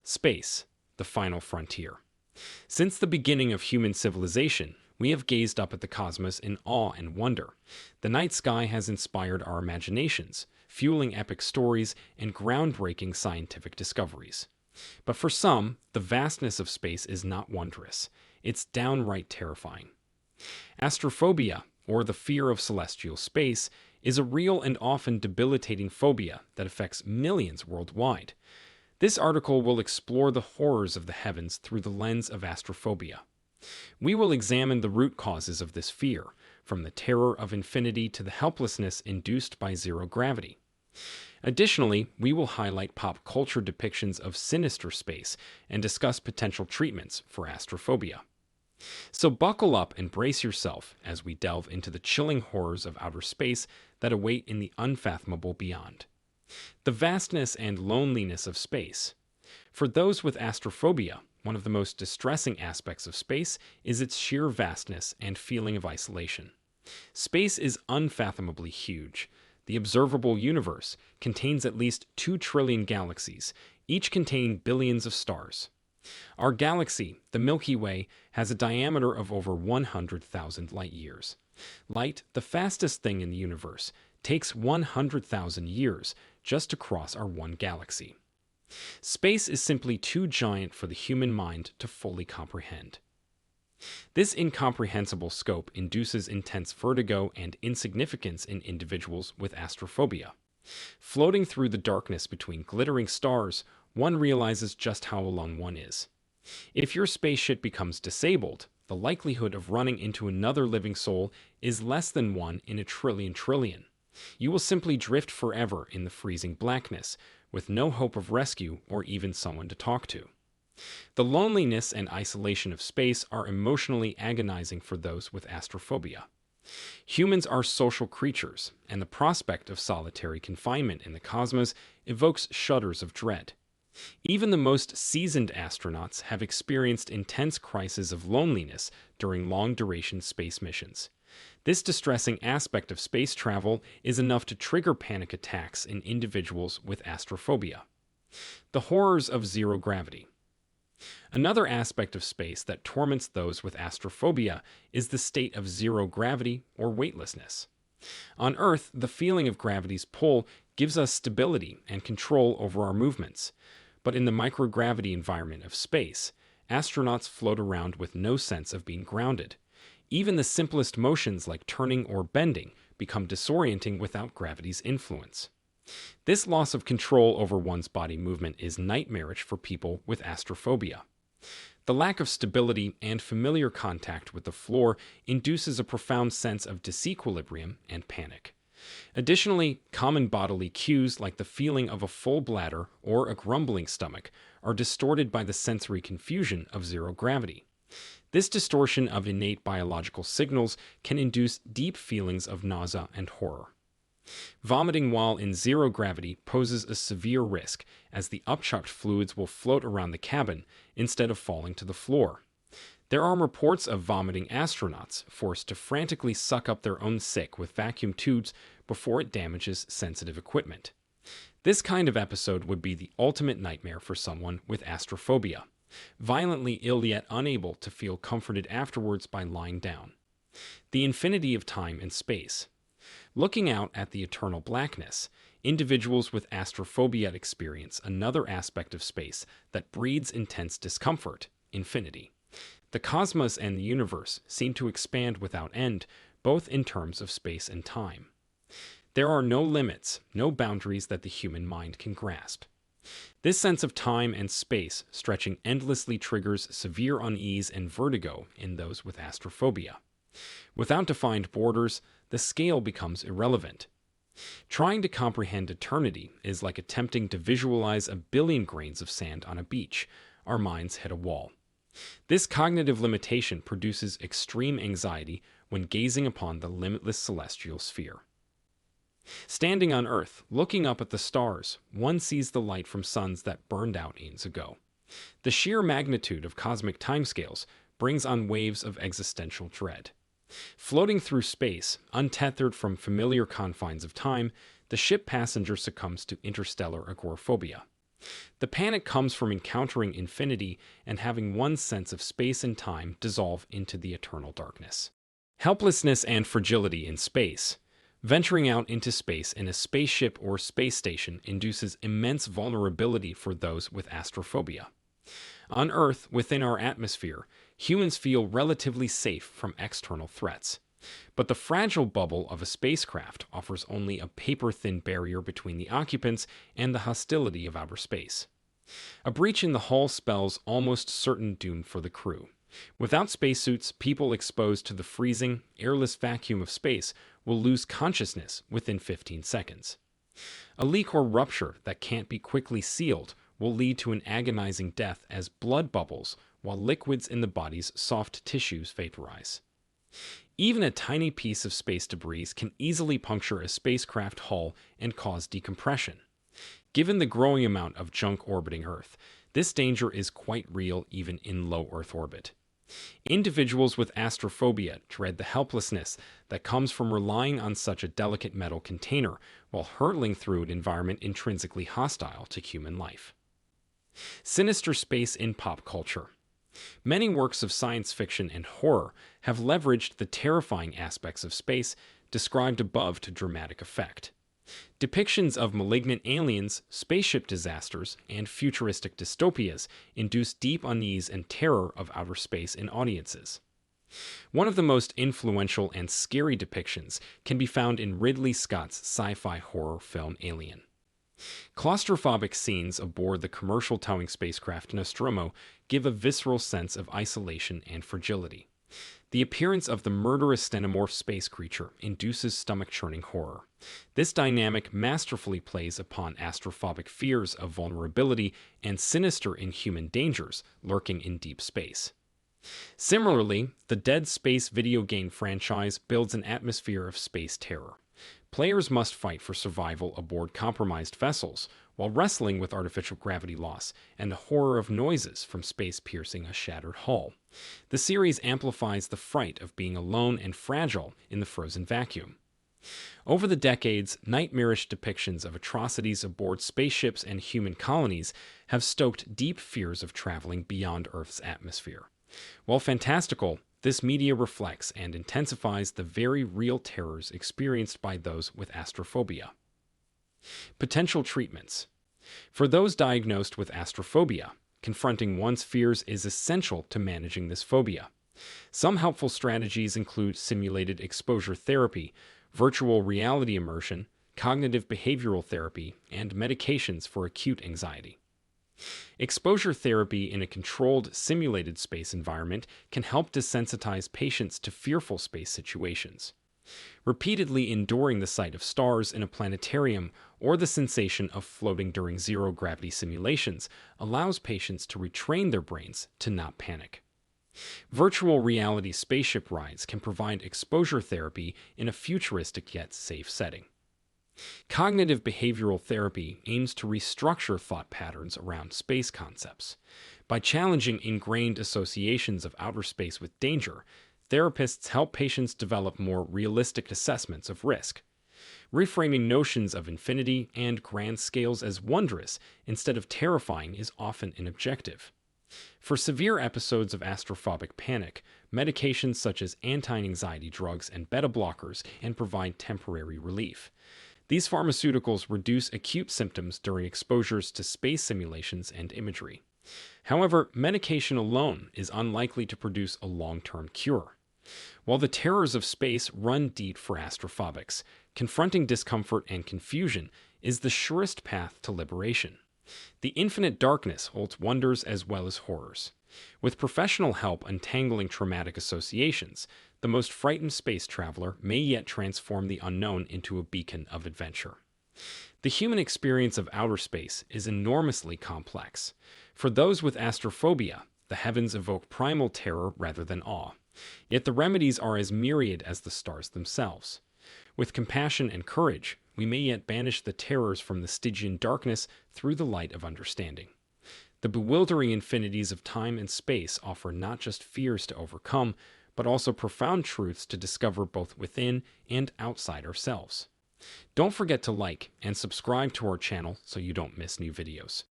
Space, the final frontier. Since the beginning of human civilization, we have gazed up at the cosmos in awe and wonder. The night sky has inspired our imaginations, fueling epic stories and groundbreaking scientific discoveries. But for some, the vastness of space is not wondrous. It's downright terrifying. Astrophobia, or the fear of celestial space, is a real and often debilitating phobia that affects millions worldwide. This article will explore the horrors of the heavens through the lens of astrophobia. We will examine the root causes of this fear, from the terror of infinity to the helplessness induced by zero gravity. Additionally, we will highlight pop culture depictions of sinister space and discuss potential treatments for astrophobia. So buckle up and brace yourself as we delve into the chilling horrors of outer space that await in the unfathomable beyond. The vastness and loneliness of space. For those with astrophobia, one of the most distressing aspects of space is its sheer vastness and feeling of isolation. Space is unfathomably huge. The observable universe contains at least 2 trillion galaxies, each containing billions of stars. Our galaxy, the Milky Way, has a diameter of over 100,000 light years. Light, the fastest thing in the universe, takes 100,000 years just to cross our one galaxy. Space is simply too giant for the human mind to fully comprehend. This incomprehensible scope induces intense vertigo and insignificance in individuals with astrophobia. Floating through the darkness between glittering stars, one realizes just how alone one is. If your spaceship becomes disabled, the likelihood of running into another living soul is less than 1 in a trillion. You will simply drift forever in the freezing blackness, with no hope of rescue or even someone to talk to. The loneliness and isolation of space are emotionally agonizing for those with astrophobia. Humans are social creatures, and the prospect of solitary confinement in the cosmos evokes shudders of dread. Even the most seasoned astronauts have experienced intense crises of loneliness during long-duration space missions. This distressing aspect of space travel is enough to trigger panic attacks in individuals with astrophobia. The horrors of zero gravity. Another aspect of space that torments those with astrophobia is the state of zero gravity or weightlessness. On Earth, the feeling of gravity's pull gives us stability and control over our movements. But in the microgravity environment of space, astronauts float around with no sense of being grounded. Even the simplest motions like turning or bending become disorienting without gravity's influence. This loss of control over one's body movement is nightmarish for people with astrophobia. The lack of stability and familiar contact with the floor induces a profound sense of disequilibrium and panic. Additionally, common bodily cues like the feeling of a full bladder or a grumbling stomach are distorted by the sensory confusion of zero gravity. This distortion of innate biological signals can induce deep feelings of nausea and horror. Vomiting while in zero gravity poses a severe risk, as the upchucked fluids will float around the cabin instead of falling to the floor. There are reports of vomiting astronauts forced to frantically suck up their own sick with vacuum tubes before it damages sensitive equipment. This kind of episode would be the ultimate nightmare for someone with astrophobia, violently ill yet unable to feel comforted afterwards by lying down. The infinity of time and space. Looking out at the eternal blackness, individuals with astrophobia experience another aspect of space that breeds intense discomfort: infinity. The cosmos and the universe seem to expand without end, both in terms of space and time. There are no limits, no boundaries that the human mind can grasp. This sense of time and space stretching endlessly triggers severe unease and vertigo in those with astrophobia. Without defined borders, the scale becomes irrelevant. Trying to comprehend eternity is like attempting to visualize a billion grains of sand on a beach. Our minds hit a wall. This cognitive limitation produces extreme anxiety when gazing upon the limitless celestial sphere. Standing on Earth, looking up at the stars, one sees the light from suns that burned out eons ago. The sheer magnitude of cosmic timescales brings on waves of existential dread. Floating through space, untethered from familiar confines of time, the ship passenger succumbs to interstellar agoraphobia. The panic comes from encountering infinity and having one's sense of space and time dissolve into the eternal darkness. Helplessness and fragility in space. Venturing out into space in a spaceship or space station induces immense vulnerability for those with astrophobia. On Earth, within our atmosphere, humans feel relatively safe from external threats. But the fragile bubble of a spacecraft offers only a paper-thin barrier between the occupants and the hostility of outer space. A breach in the hull spells almost certain doom for the crew. Without spacesuits, people exposed to the freezing, airless vacuum of space will lose consciousness within 15 seconds. A leak or rupture that can't be quickly sealed will lead to an agonizing death as blood bubbles while liquids in the body's soft tissues vaporize. Even a tiny piece of space debris can easily puncture a spacecraft hull and cause decompression. Given the growing amount of junk orbiting Earth, this danger is quite real even in low Earth orbit. Individuals with astrophobia dread the helplessness that comes from relying on such a delicate metal container while hurtling through an environment intrinsically hostile to human life. Sinister space in pop culture. Many works of science fiction and horror have leveraged the terrifying aspects of space described above to dramatic effect. Depictions of malignant aliens, spaceship disasters, and futuristic dystopias induce deep unease and terror of outer space in audiences. One of the most influential and scary depictions can be found in Ridley Scott's sci-fi horror film Alien. Claustrophobic scenes aboard the commercial towing spacecraft Nostromo give a visceral sense of isolation and fragility. The appearance of the murderous xenomorph space creature induces stomach-churning horror. This dynamic masterfully plays upon astrophobic fears of vulnerability and sinister inhuman dangers lurking in deep space. Similarly, the Dead Space video game franchise builds an atmosphere of space terror. Players must fight for survival aboard compromised vessels while wrestling with artificial gravity loss and the horror of noises from space piercing a shattered hull. The series amplifies the fright of being alone and fragile in the frozen vacuum. Over the decades, nightmarish depictions of atrocities aboard spaceships and human colonies have stoked deep fears of traveling beyond Earth's atmosphere. While fantastical, this media reflects and intensifies the very real terrors experienced by those with astrophobia. Potential treatments. For those diagnosed with astrophobia, confronting one's fears is essential to managing this phobia. Some helpful strategies include simulated exposure therapy, virtual reality immersion, cognitive behavioral therapy, and medications for acute anxiety. Exposure therapy in a controlled, simulated space environment can help desensitize patients to fearful space situations. Repeatedly enduring the sight of stars in a planetarium or the sensation of floating during zero-gravity simulations allows patients to retrain their brains to not panic. Virtual reality spaceship rides can provide exposure therapy in a futuristic yet safe setting. Cognitive behavioral therapy aims to restructure thought patterns around space concepts. By challenging ingrained associations of outer space with danger, therapists help patients develop more realistic assessments of risk. Reframing notions of infinity and grand scales as wondrous instead of terrifying is often an objective. For severe episodes of astrophobic panic, medications such as anti-anxiety drugs and beta blockers can provide temporary relief. These pharmaceuticals reduce acute symptoms during exposures to space simulations and imagery. However, medication alone is unlikely to produce a long-term cure. While the terrors of space run deep for astrophobics, confronting discomfort and confusion is the surest path to liberation. The infinite darkness holds wonders as well as horrors. With professional help untangling traumatic associations, the most frightened space traveler may yet transform the unknown into a beacon of adventure. The human experience of outer space is enormously complex. For those with astrophobia, the heavens evoke primal terror rather than awe. Yet the remedies are as myriad as the stars themselves. With compassion and courage, we may yet banish the terrors from the Stygian darkness through the light of understanding. The bewildering infinities of time and space offer not just fears to overcome, but also profound truths to discover both within and outside ourselves. Don't forget to like and subscribe to our channel so you don't miss new videos.